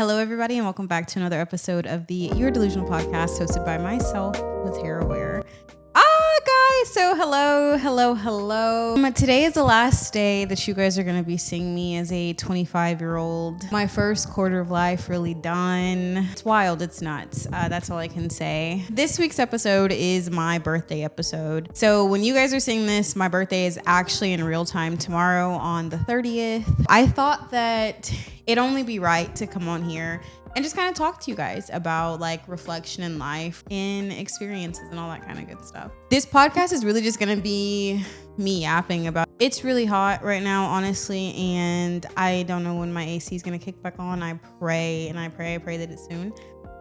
Hello, everybody, and welcome back to another episode of the Your Delusional podcast hosted by myself, LaTerra, Wair. Guys, so hello. Today is the last day that you guys are going to be seeing me as a 25-year-old. My first quarter of life really done. It's wild. It's nuts. That's all I can say. This week's episode is my birthday episode. So when you guys are seeing this, my birthday is actually in real time tomorrow on the 30th. I thought that it'd only be right to come on here and just kind of talk to you guys about like reflection in life and experiences and all that kind of good stuff. This podcast is really just going to be me yapping about. It's really hot right now, honestly, and I don't know when my AC is going to kick back on. I pray that it's soon.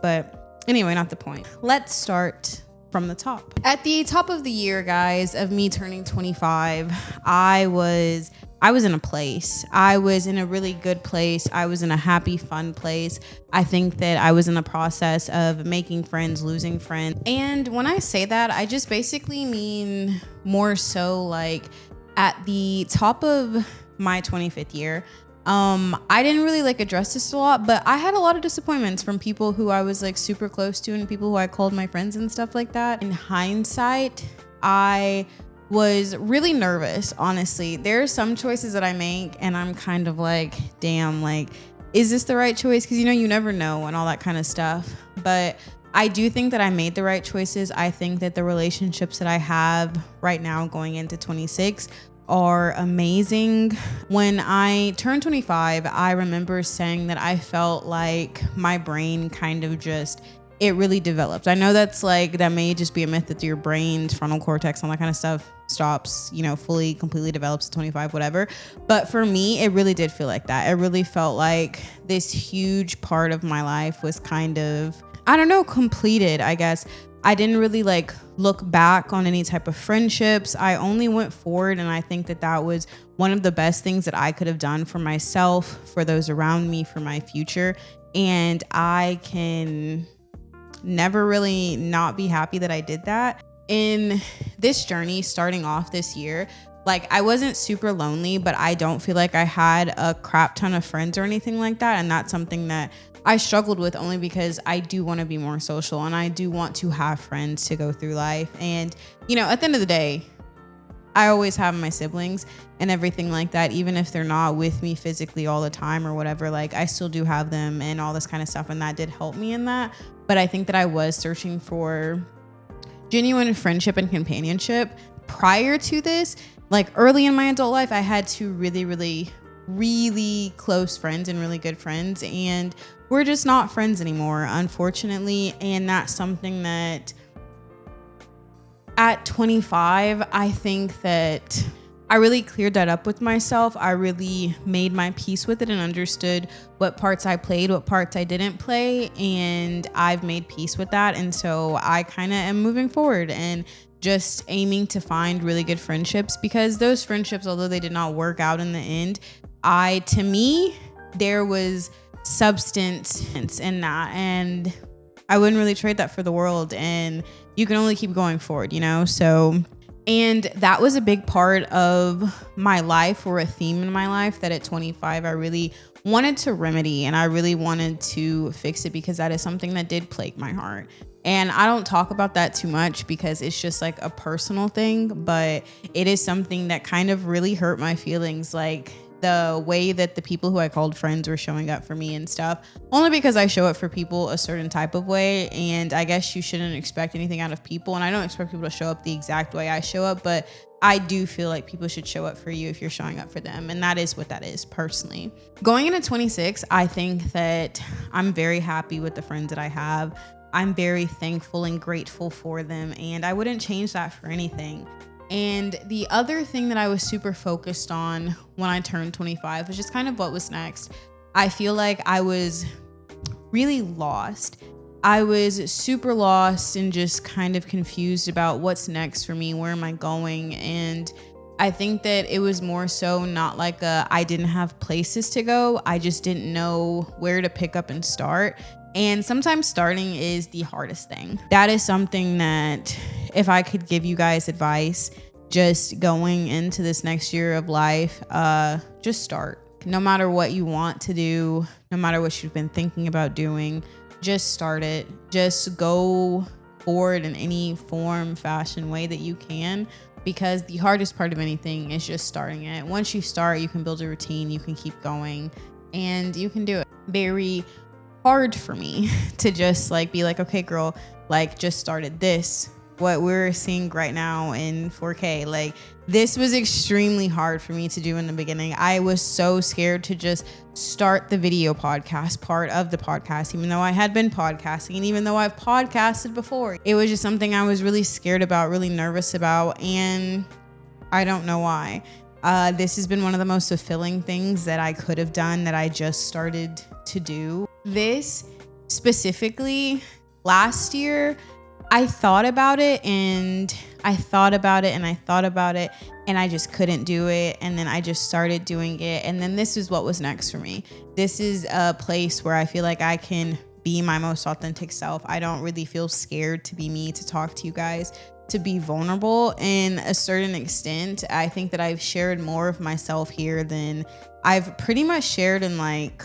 But anyway, not the point. Let's start from the top. At the top of the year, guys, of me turning 25, I was in a place. I was in a really good place. I was in a happy, fun place. I think that I was in the process of making friends, losing friends. And when I say that, I just basically mean more so like at the top of my 25th year. I didn't really like address this a lot, but I had a lot of disappointments from people who I was like super close to and people who I called my friends and stuff like that. In hindsight, I was really nervous, honestly. There are some choices that I make and I'm kind of like, damn, like, is this the right choice? Because, you never know and all that kind of stuff. But I do think that I made the right choices. I think that the relationships that I have right now going into 26 are amazing. When I turned 25, I remember saying that I felt like my brain kind of just, it really developed. I know that's like, that may just be a myth that your brain's frontal cortex, all that kind of stuff stops, fully, completely develops at 25, whatever. But for me, it really did feel like that. It really felt like this huge part of my life was kind of, completed, I guess. I didn't really like look back on any type of friendships. I only went forward, and I think that that was one of the best things that I could have done for myself, for those around me, for my future. And I can never really not be happy that I did that. In this journey, starting off this year, like I wasn't super lonely, but I don't feel like I had a crap ton of friends or anything like that. And that's something that I struggled with only because I do want to be more social and I do want to have friends to go through life. And, at the end of the day, I always have my siblings and everything like that, even if they're not with me physically all the time or whatever, like I still do have them and all this kind of stuff. And that did help me in that. But I think that I was searching for genuine friendship and companionship prior to this. Like early in my adult life, I had two really close friends and really good friends, and we're just not friends anymore, unfortunately. And that's something that at 25, I think that I really cleared that up with myself. I really made my peace with it and understood what parts I played, what parts I didn't play. And I've made peace with that. And so I kind of am moving forward and just aiming to find really good friendships, because those friendships, although they did not work out in the end, to me, there was substance in that. And I wouldn't really trade that for the world. And you can only keep going forward, So, and that was a big part of my life, or a theme in my life, that at 25, I really wanted to remedy and I really wanted to fix it, because that is something that did plague my heart. And I don't talk about that too much because it's just like a personal thing, but it is something that kind of really hurt my feelings. Like the way that the people who I called friends were showing up for me and stuff, only because I show up for people a certain type of way. And I guess you shouldn't expect anything out of people. And I don't expect people to show up the exact way I show up, but I do feel like people should show up for you if you're showing up for them. And that is what that is personally. Going into 26, I think that I'm very happy with the friends that I have. I'm very thankful and grateful for them, and I wouldn't change that for anything. And the other thing that I was super focused on when I turned 25 was just kind of what was next. I feel like I was really lost. I was super lost and just kind of confused about what's next for me. Where am I going? And I think that it was more so not like I didn't have places to go. I just didn't know where to pick up and start. And sometimes starting is the hardest thing. That is something that if I could give you guys advice, just going into this next year of life, just start. No matter what you want to do, no matter what you've been thinking about doing, just start it. Just go forward in any form, fashion, way that you can, because the hardest part of anything is just starting it. Once you start, you can build a routine, you can keep going, and you can do it. Very hard for me to just like be like, okay, girl, like just started this. What we're seeing right now in 4K, like this was extremely hard for me to do in the beginning. I was so scared to just start the video podcast part of the podcast, even though I had been podcasting and even though I've podcasted before. It was just something I was really scared about, really nervous about, and I don't know why. This has been one of the most fulfilling things that I could have done that I just started to do. This specifically, last year, I thought about it and I thought about it and I thought about it and I just couldn't do it. And then I just started doing it. And then this is what was next for me. This is a place where I feel like I can be my most authentic self. I don't really feel scared to be me, to talk to you guys, to be vulnerable in a certain extent. I think that I've shared more of myself here than I've pretty much shared in like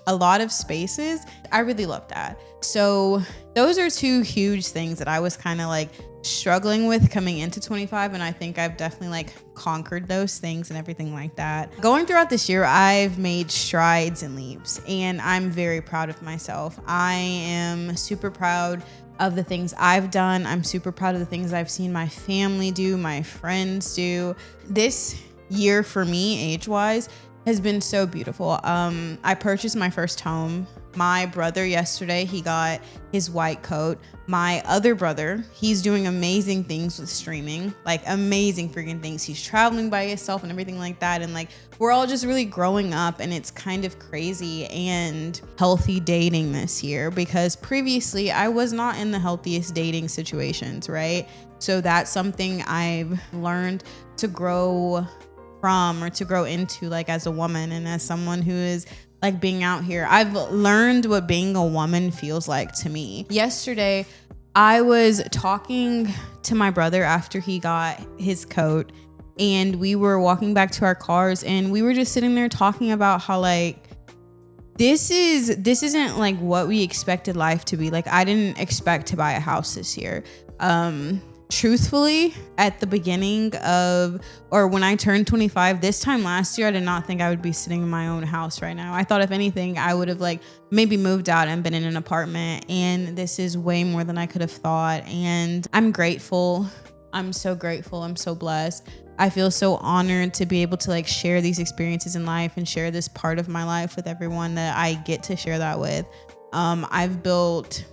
a lot of spaces. I really love that. So those are two huge things that I was kind of like struggling with coming into 25. And I think I've definitely like conquered those things and everything like that. Going throughout this year, I've made strides and leaps, and I'm very proud of myself. I am super proud of the things I've done. I'm super proud of the things I've seen my family do, my friends do. This year for me, age-wise, has been so beautiful. I purchased my first home. My brother yesterday, he got his white coat. My other brother, he's doing amazing things with streaming, like amazing freaking things. He's traveling by himself and everything like that. And like, we're all just really growing up, and it's kind of crazy and healthy dating this year, because previously I was not in the healthiest dating situations, right? So that's something I've learned to grow from, or to grow into, like as a woman and as someone who is like being out here. I've learned what being a woman feels like to me. Yesterday, I was talking to my brother after he got his coat, and we were walking back to our cars, and we were just sitting there talking about how like this isn't like what we expected life to be. Like, I didn't expect to buy a house this year. Truthfully, at the beginning of, or when I turned 25 this time last year, I did not think I would be sitting in my own house right now. I thought if anything, I would have like maybe moved out and been in an apartment, and this is way more than I could have thought. And I'm grateful. I'm so grateful. I'm so blessed. I feel so honored to be able to like share these experiences in life and share this part of my life with everyone that I get to share that with. I've built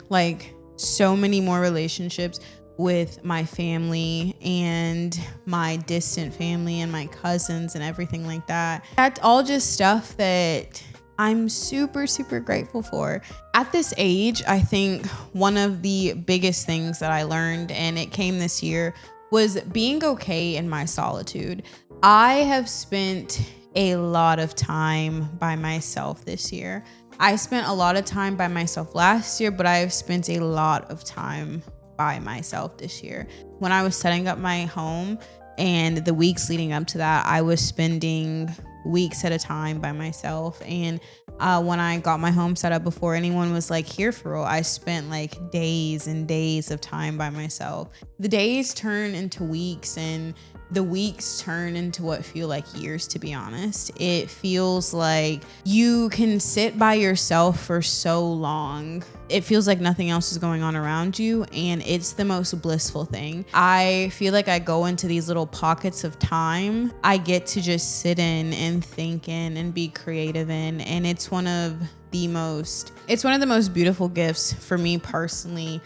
like so many more relationships with my family and my distant family and my cousins and everything like that. That's all just stuff that I'm super, super grateful for. At this age, I think one of the biggest things that I learned, and it came this year, was being okay in my solitude. I have spent a lot of time by myself this year. I spent a lot of time by myself last year, but I've spent a lot of time by myself this year. When I was setting up my home and the weeks leading up to that, I was spending weeks at a time by myself. And when I got my home set up before anyone was like here for real, I spent like days and days of time by myself. The days turn into weeks, and the weeks turn into what feel like years, to be honest. It feels like you can sit by yourself for so long. It feels like nothing else is going on around you, and it's the most blissful thing. I feel like I go into these little pockets of time I get to just sit in and think in and be creative in, and it's one of the most beautiful gifts for me personally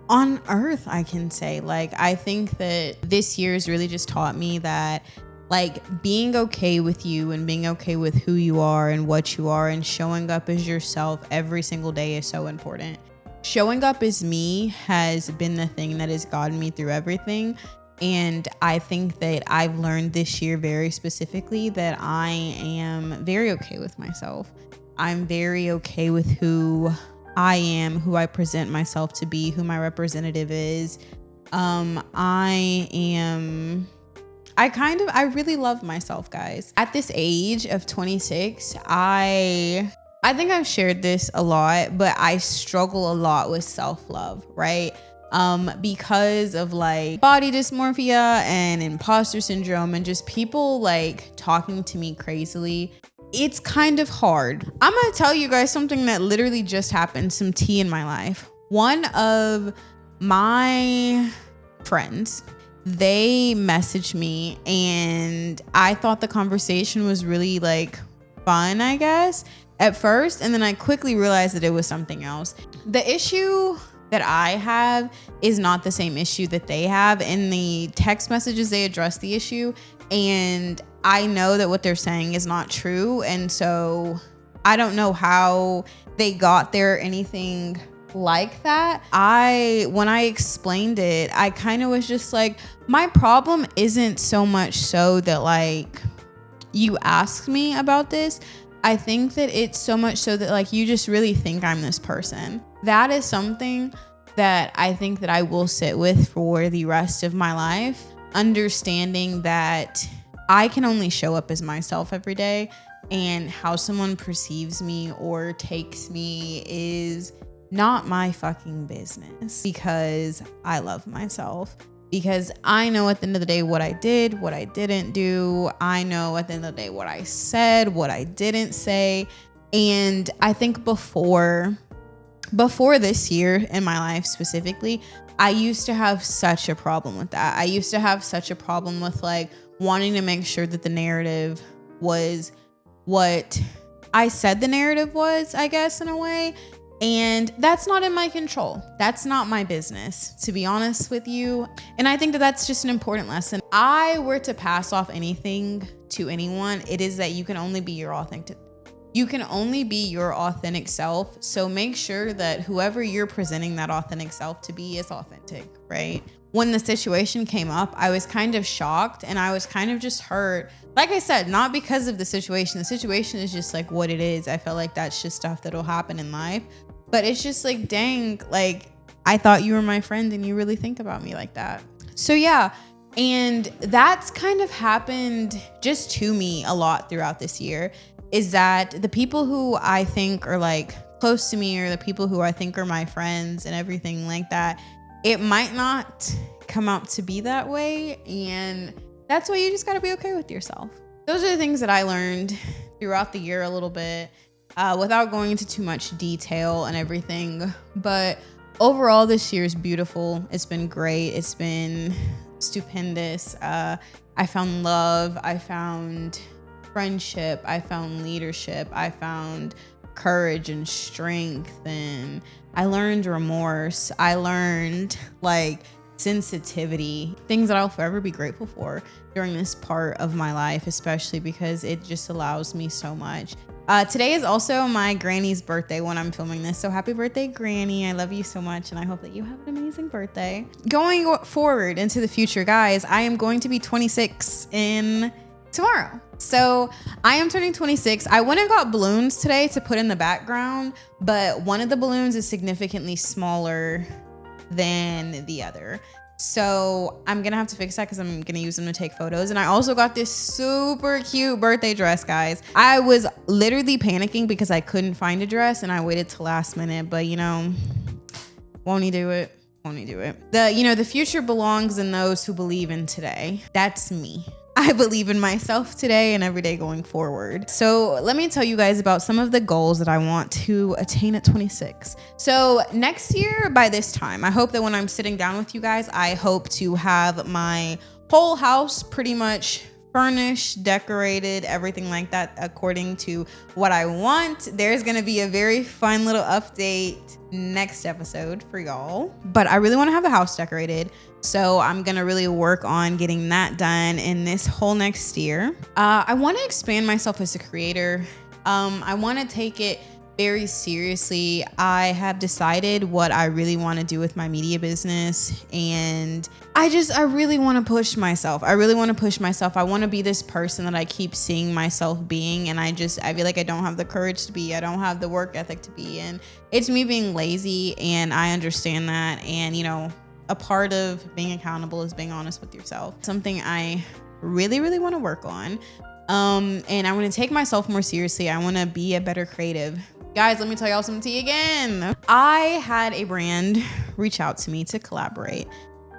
on earth, I can say. Like, I think that this year has really just taught me that like being okay with you and being okay with who you are and what you are and showing up as yourself every single day is so important. Showing up as me has been the thing that has gotten me through everything. And I think that I've learned this year very specifically that I am very okay with myself. I'm very okay with who I am, who I present myself to be, who my representative is. I I really love myself, guys. At this age of 26, I think I've shared this a lot, but I struggle a lot with self-love, right? Because of like body dysmorphia and imposter syndrome and just people like talking to me crazily. It's kind of hard. I'm gonna tell you guys something that literally just happened, some tea in my life. One of my friends, they messaged me and I thought the conversation was really like fun, I guess, at first. And then I quickly realized that it was something else. The issue that I have is not the same issue that they have. In the text messages, they address the issue, and I know that what they're saying is not true. And so I don't know how they got there or anything like that. When I explained it, I kind of was just like, my problem isn't so much so that like you asked me about this. I think that it's so much so that like you just really think I'm this person. That is something that I think that I will sit with for the rest of my life, understanding that I can only show up as myself every day, and how someone perceives me or takes me is not my fucking business, because I love myself. Because I know at the end of the day what I did, what I didn't do. I know at the end of the day what I said, what I didn't say. And I think before this year in my life specifically, I used to have such a problem with that. I used to have such a problem with like wanting to make sure that the narrative was what I said the narrative was, I guess, in a way. And that's not in my control. That's not my business, to be honest with you. And I think that that's just an important lesson. If I were to pass off anything to anyone, it is that you can only be your authentic self. So make sure that whoever you're presenting that authentic self to be is authentic, right? When the situation came up, I was kind of shocked and I was kind of just hurt. Like I said, not because of the situation. The situation is just like what it is. I feel like that's just stuff that'll happen in life. But it's just like, dang, like I thought you were my friend and you really think about me like that. So yeah. And that's kind of happened just to me a lot throughout this year, is that the people who I think are like close to me, or the people who I think are my friends and everything like that, it might not come out to be that way. And that's why you just got to be okay with yourself. Those are the things that I learned throughout the year a little bit, without going into too much detail and everything. But overall, this year is beautiful. It's been great. It's been stupendous. I found love. I found friendship. I found leadership. I found courage and strength. And I learned remorse. I learned like sensitivity, things that I'll forever be grateful for during this part of my life, especially because it just allows me so much. Today is also my granny's birthday when I'm filming this. So happy birthday, Granny. I love you so much. And I hope that you have an amazing birthday. Going forward into the future, guys, I am going to be 26 in tomorrow. So I am turning 26. I went and got balloons today to put in the background, but one of the balloons is significantly smaller than the other. So I'm gonna have to fix that because I'm gonna use them to take photos. And I also got this super cute birthday dress, guys. I was literally panicking because I couldn't find a dress and I waited till last minute, but you know, won't he do it? Won't he do it? The future belongs in those who believe in today. That's me. I believe in myself today and every day going forward. So let me tell you guys about some of the goals that I want to attain at 26. So next year, by this time, I hope that when I'm sitting down with you guys, I hope to have my whole house pretty much furnished, decorated, everything like that according to what I want. There's gonna be a very fun little update next episode for y'all. But I really want to have the house decorated. So I'm going to really work on getting that done in this whole next year. I want to expand myself as a creator. I want to take it very seriously. I have decided what I really want to do with my media business. And I really want to push myself. I want to be this person that I keep seeing myself being. And I feel like I don't have the courage to be. I don't have the work ethic to be. And it's me being lazy. And I understand that. And, a part of being accountable is being honest with yourself. Something I really, really want to work on. And I want to take myself more seriously. I want to be a better creative. Guys, let me tell y'all some tea again. I had a brand reach out to me to collaborate.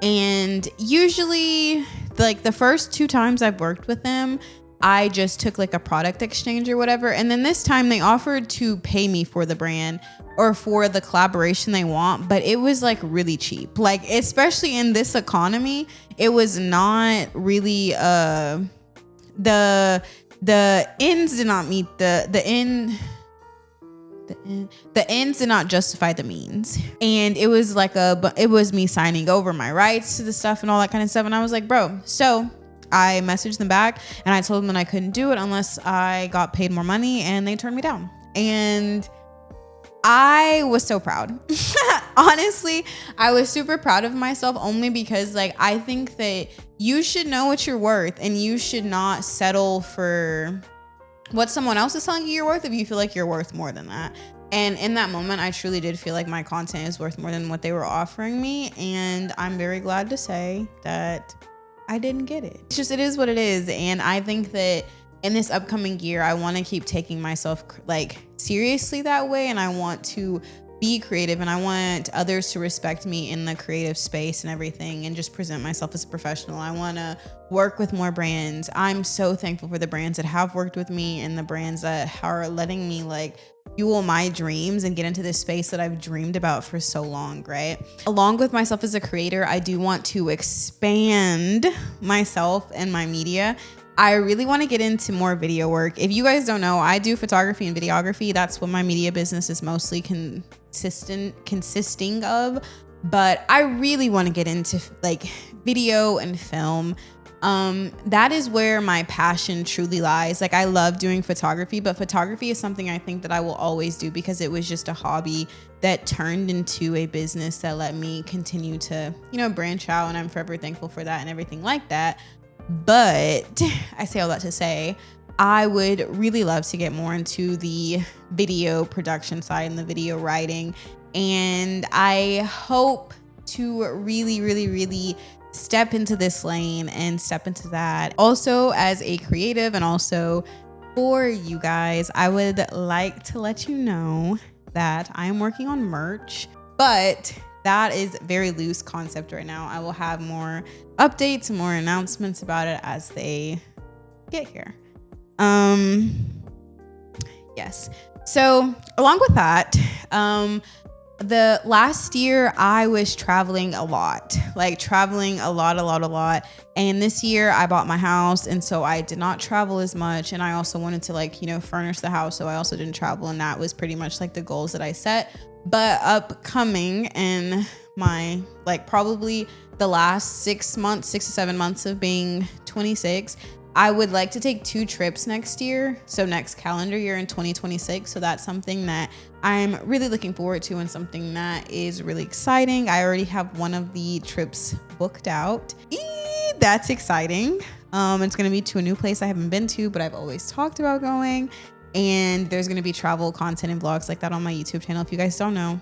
And usually, like the first 2 times I've worked with them, I just took like a product exchange or whatever. And then this time they offered to pay me for the brand or for the collaboration they want, but it was like really cheap. Like, especially in this economy, it was not really, the ends did not meet the ends did not justify the means. And it was like it was me signing over my rights to the stuff and all that kind of stuff. And I was like, bro, so I messaged them back and I told them that I couldn't do it unless I got paid more money, and they turned me down. And I was so proud. Honestly, I was super proud of myself, only because like I think that you should know what you're worth, and you should not settle for what someone else is telling you you're worth if you feel like you're worth more than that. And in that moment, I truly did feel like my content is worth more than what they were offering me. And I'm very glad to say that I didn't get it. It's just, it is what it is. And I think that in this upcoming year, I want to keep taking myself like seriously that way. And I want to be creative, and I want others to respect me in the creative space and everything, and just present myself as a professional. I want to work with more brands. I'm so thankful for the brands that have worked with me and the brands that are letting me like fuel my dreams and get into this space that I've dreamed about for so long, right? Along with myself as a creator, I do want to expand myself and my media. I really want to get into more video work. If you guys don't know, I do photography and videography. That's what my media business is mostly consisting of. But I really want to get into like video and film. That is where my passion truly lies. Like, I love doing photography, but photography is something I think that I will always do, because it was just a hobby that turned into a business that let me continue to, branch out. And I'm forever thankful for that and everything like that. But I say all that to say, I would really love to get more into the video production side and the video writing. And I hope to really, really, really step into this lane and step into that. Also, as a creative, and also for you guys, I would like to let you know that I am working on merch, but that is very loose concept right now. I will have more updates and more announcements about it as they get here. Yes. So along with that, the last year I was traveling a lot. And this year I bought my house, and so I did not travel as much. And I also wanted to furnish the house, so I also didn't travel. And that was pretty much like the goals that I set. But upcoming in my probably the last 6 to 7 months of being 26, I would like to take 2 trips next year. So next calendar year in 2026. So that's something that I'm really looking forward to, and something that is really exciting. I already have one of the trips booked out. That's exciting. It's going to be to a new place I haven't been to, but I've always talked about going. And there's going to be travel content and vlogs like that on my YouTube channel. If you guys don't know,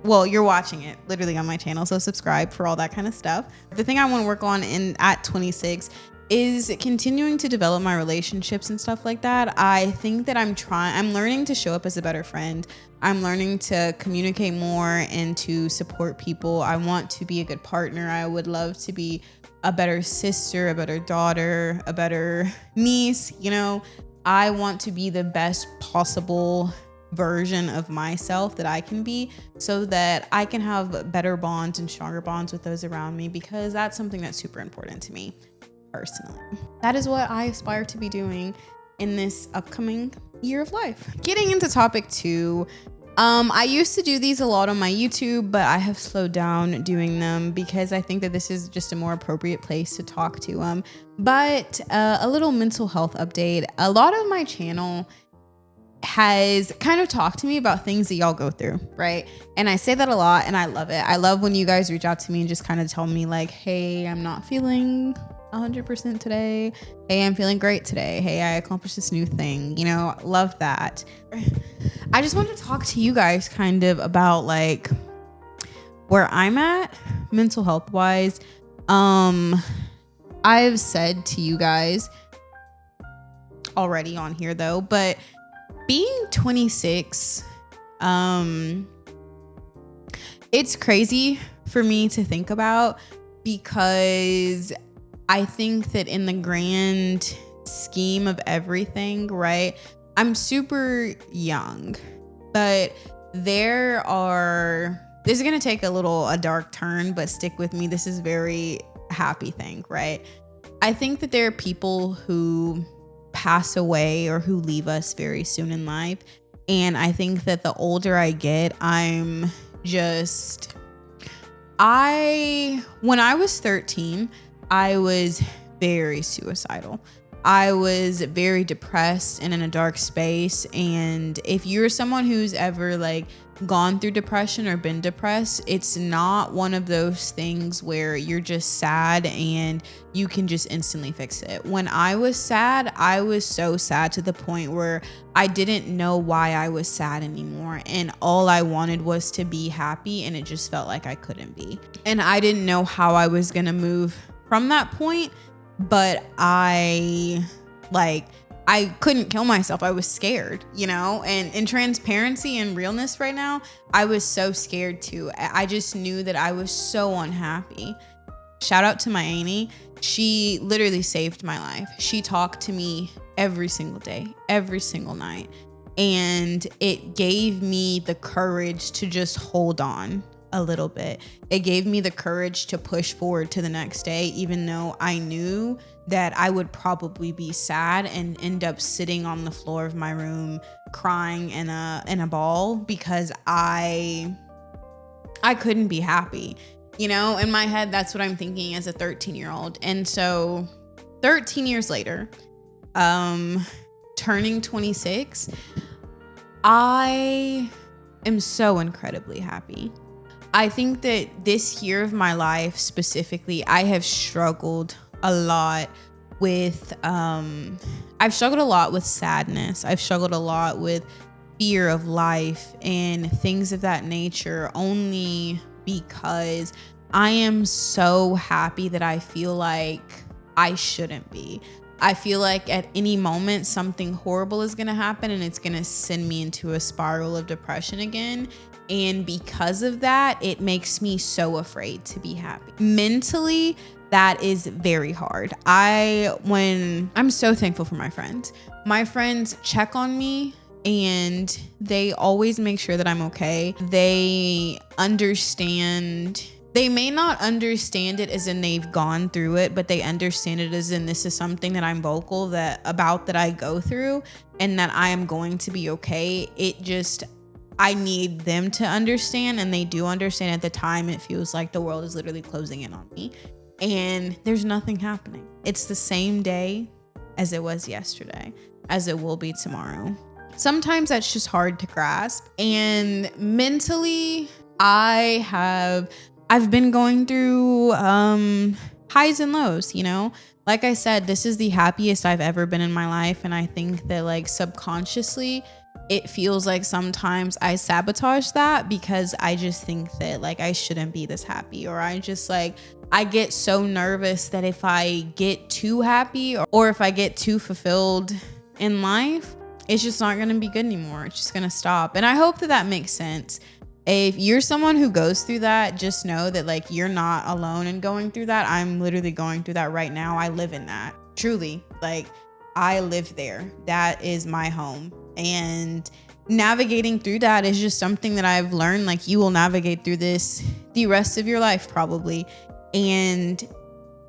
well, you're watching it literally on my channel, so subscribe for all that kind of stuff. The thing I want to work on at 26 is continuing to develop my relationships and stuff like that. I think that I'm learning to show up as a better friend. I'm learning to communicate more and to support people. I want to be a good partner. I would love to be a better sister, a better daughter, a better niece. I want to be the best possible version of myself that I can be, so that I can have better bonds and stronger bonds with those around me, because that's something that's super important to me personally. That is what I aspire to be doing in this upcoming year of life. Getting into topic 2, I used to do these a lot on my YouTube, but I have slowed down doing them because I think that this is just a more appropriate place to talk to them. But a little mental health update. A lot of my channel has kind of talked to me about things that y'all go through, right? And I say that a lot, and I love it. I love when you guys reach out to me and just kind of tell me like, hey, I'm not feeling 100% today. Hey, I'm feeling great today. Hey, I accomplished this new thing. Love that. I just want to talk to you guys kind of about like where I'm at mental health wise. I've said to you guys already on here though, but being 26, it's crazy for me to think about, because I think that in the grand scheme of everything, right, I'm super young, but this is going to take a dark turn, but stick with me. This is very happy thing, right? I think that there are people who pass away or who leave us very soon in life. And I think that the older I get, when I was 13, I was very suicidal. I was very depressed and in a dark space. And if you're someone who's ever like gone through depression or been depressed, it's not one of those things where you're just sad and you can just instantly fix it. When I was sad, I was so sad to the point where I didn't know why I was sad anymore. And all I wanted was to be happy, and it just felt like I couldn't be. And I didn't know how I was going to move from that point, but I couldn't kill myself. I was scared, and in transparency and realness right now, I was so scared too. I just knew that I was so unhappy. Shout out to my auntie. She literally saved my life. She talked to me every single day, every single night. And it gave me the courage to just hold on a little bit. It gave me the courage to push forward to the next day, even though I knew that I would probably be sad and end up sitting on the floor of my room crying in a ball because I couldn't be happy. In my head, that's what I'm thinking as a 13-year-old. And so 13 years later, turning 26, I am so incredibly happy. I think that this year of my life specifically, I have struggled a lot with I've struggled a lot with sadness. I've struggled a lot with fear of life and things of that nature, only because I am so happy that I feel like I shouldn't be. I feel like at any moment something horrible is going to happen and it's going to send me into a spiral of depression again. And because of that, it makes me so afraid to be happy. Mentally, that is very hard. I'm so thankful for my friends. My friends check on me and they always make sure that I'm okay. They understand. They may not understand it as in they've gone through it, but they understand it as in this is something that I'm vocal that I go through and that I am going to be okay. I need them to understand, and they do understand. At the time, it feels like the world is literally closing in on me and there's nothing happening. It's the same day as it was yesterday, as it will be tomorrow. Sometimes that's just hard to grasp. And mentally, I've been going through highs and lows, Like I said, this is the happiest I've ever been in my life. And I think that like subconsciously, it feels like sometimes I sabotage that because I just think that like I shouldn't be this happy, or I get so nervous that if I get too happy or if I get too fulfilled in life, it's just not going to be good anymore. It's just going to stop. And I hope that makes sense. If you're someone who goes through that, just know that like you're not alone in going through that. I'm literally going through that right now. I live in that. Truly, like I live there. That is my home. And navigating through that is just something that I've learned. Like you will navigate through this the rest of your life probably. And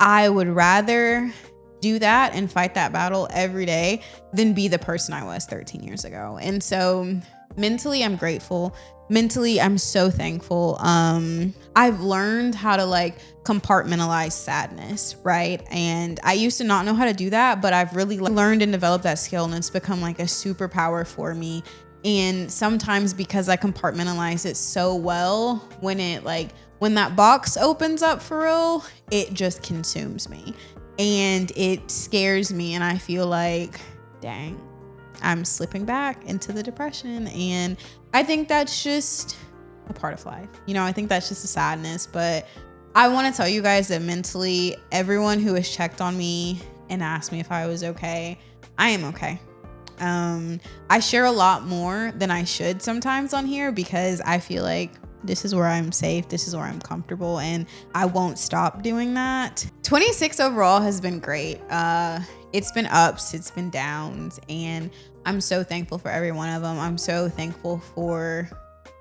I would rather do that and fight that battle every day than be the person I was 13 years ago. And so mentally, I'm grateful. Mentally, I'm so thankful. I've learned how to like compartmentalize sadness, right? And I used to not know how to do that, but I've really learned and developed that skill, and it's become like a superpower for me. And sometimes because I compartmentalize it so well, when that box opens up for real, it just consumes me and it scares me. And I feel like, dang, I'm slipping back into the depression. And I think that's just a part of life. I think that's just a sadness, but I want to tell you guys that mentally, everyone who has checked on me and asked me if I was okay, I am okay. I share a lot more than I should sometimes on here because I feel like this is where I'm safe. This is where I'm comfortable, and I won't stop doing that. 26 overall has been great. It's been ups, it's been downs, and I'm so thankful for every one of them. I'm so thankful for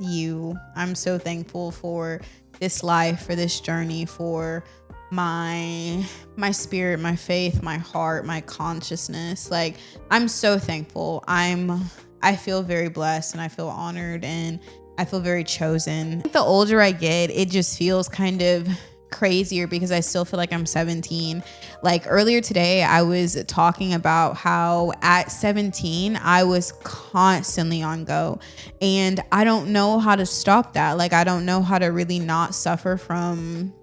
you. I'm so thankful for this life, for this journey, for my spirit, my faith, my heart, my consciousness. Like, I'm so thankful. I feel very blessed, and I feel honored, and I feel very chosen. The older I get, it just feels kind of crazier because I still feel like I'm 17. Like earlier today, I was talking about how at 17, I was constantly on go, and I don't know how to stop that. Like, I don't know how to really not suffer from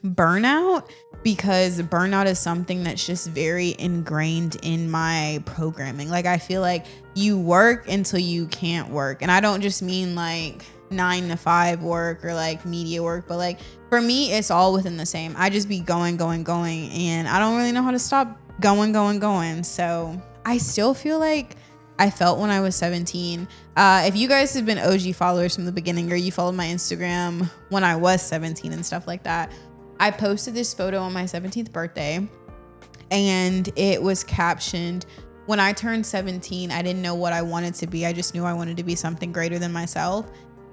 burnout, because burnout is something that's just very ingrained in my programming. Like, I feel like you work until you can't work. And I don't just mean like 9 to 5 work or like media work, but like for me, it's all within the same. I just be going, and I don't really know how to stop going. So I still feel like I felt when I was 17. If you guys have been OG followers from the beginning, or you followed my Instagram when I was 17 and stuff like that, I posted this photo on my 17th birthday, and it was captioned, "When I turned 17, I didn't know what I wanted to be. I just knew I wanted to be something greater than myself."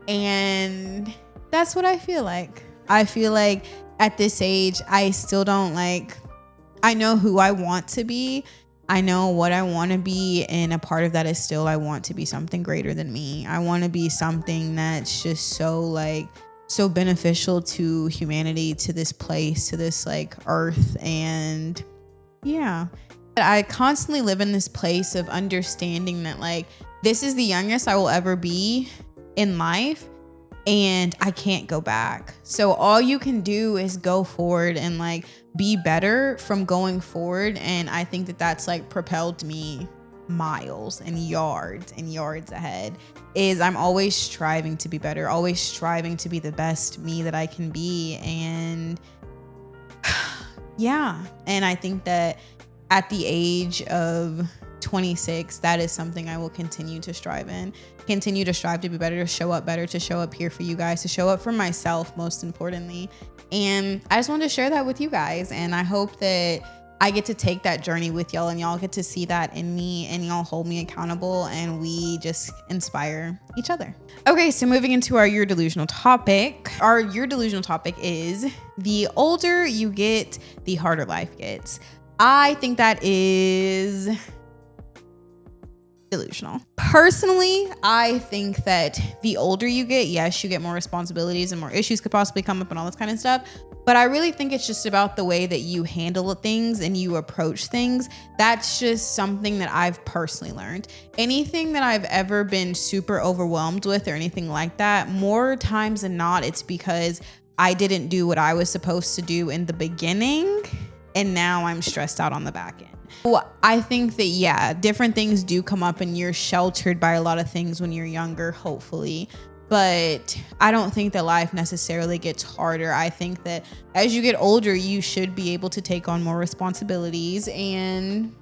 And that's what I feel like. I feel like at this age, I still don't I know who I want to be. I know what I want to be. And a part of that is still, I want to be something greater than me. I want to be something that's just so beneficial to humanity, to this place, to this earth. And yeah, I constantly live in this place of understanding that this is the youngest I will ever be in life, and I can't go back. So all you can do is go forward and be better from going forward. And I think that that's propelled me miles and yards ahead. Is I'm always striving to be better, always striving to be the best me that I can be. And yeah, and I think that at the age of 26, that is something I will continue to strive to be better, to show up here for you guys, to show up for myself, most importantly. And I just wanted to share that with you guys, and I hope that I get to take that journey with y'all, and y'all get to see that in me, and y'all hold me accountable, and we just inspire each other. Okay, so moving into our You're Delusional topic. Our You're Delusional topic is, the older you get, the harder life gets. I think that is delusional. Personally, I think that the older you get, yes, you get more responsibilities and more issues could possibly come up and all this kind of stuff. But I really think it's just about the way that you handle things and you approach things. That's just something that I've personally learned. Anything that I've ever been super overwhelmed with or anything like that, more times than not, it's because I didn't do what I was supposed to do in the beginning, and now I'm stressed out on the back end. Well, I think that, yeah, different things do come up, and you're sheltered by a lot of things when you're younger, hopefully. But I don't think that life necessarily gets harder. I think that as you get older, you should be able to take on more responsibilities, and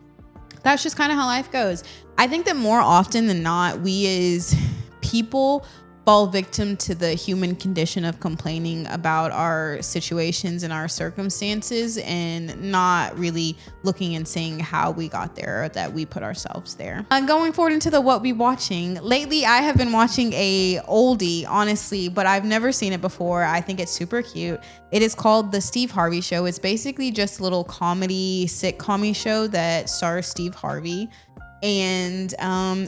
that's just kind of how life goes. I think that more often than not, we as people fall victim to the human condition of complaining about our situations and our circumstances, and not really looking and seeing how we got there, or that we put ourselves there. Going forward into the what we watching. Lately, I have been watching a oldie, honestly, but I've never seen it before. I think it's super cute. It is called The Steve Harvey Show. It's basically just a little comedy sitcom show that stars Steve Harvey. And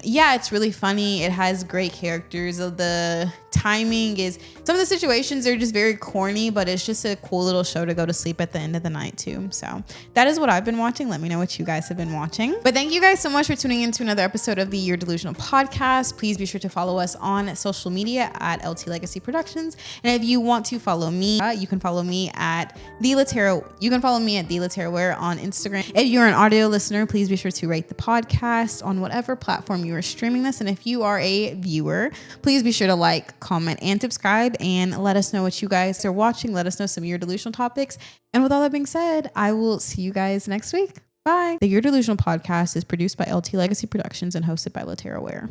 yeah, it's really funny. It has great characters. The timing is, some of the situations are just very corny, but it's just a cool little show to go to sleep at the end of the night too. So that is what I've been watching. Let me know what you guys have been watching. But thank you guys so much for tuning in to another episode of the You're Delusional podcast. Please be sure to follow us on social media at LT Legacy Productions. And if you want to follow me, you can follow me at LaTerra. You can follow me at LaTerra Wair on Instagram. If you're an audio listener, please be sure to rate the podcast. podcast on whatever platform you are streaming this. And if you are a viewer, please be sure to like, comment, and subscribe, and let us know what you guys are watching. Let us know some of your delusional topics. And with all that being said, I will see you guys next week. Bye. The Your Delusional podcast is produced by LT Legacy Productions and hosted by LaTerra Wair.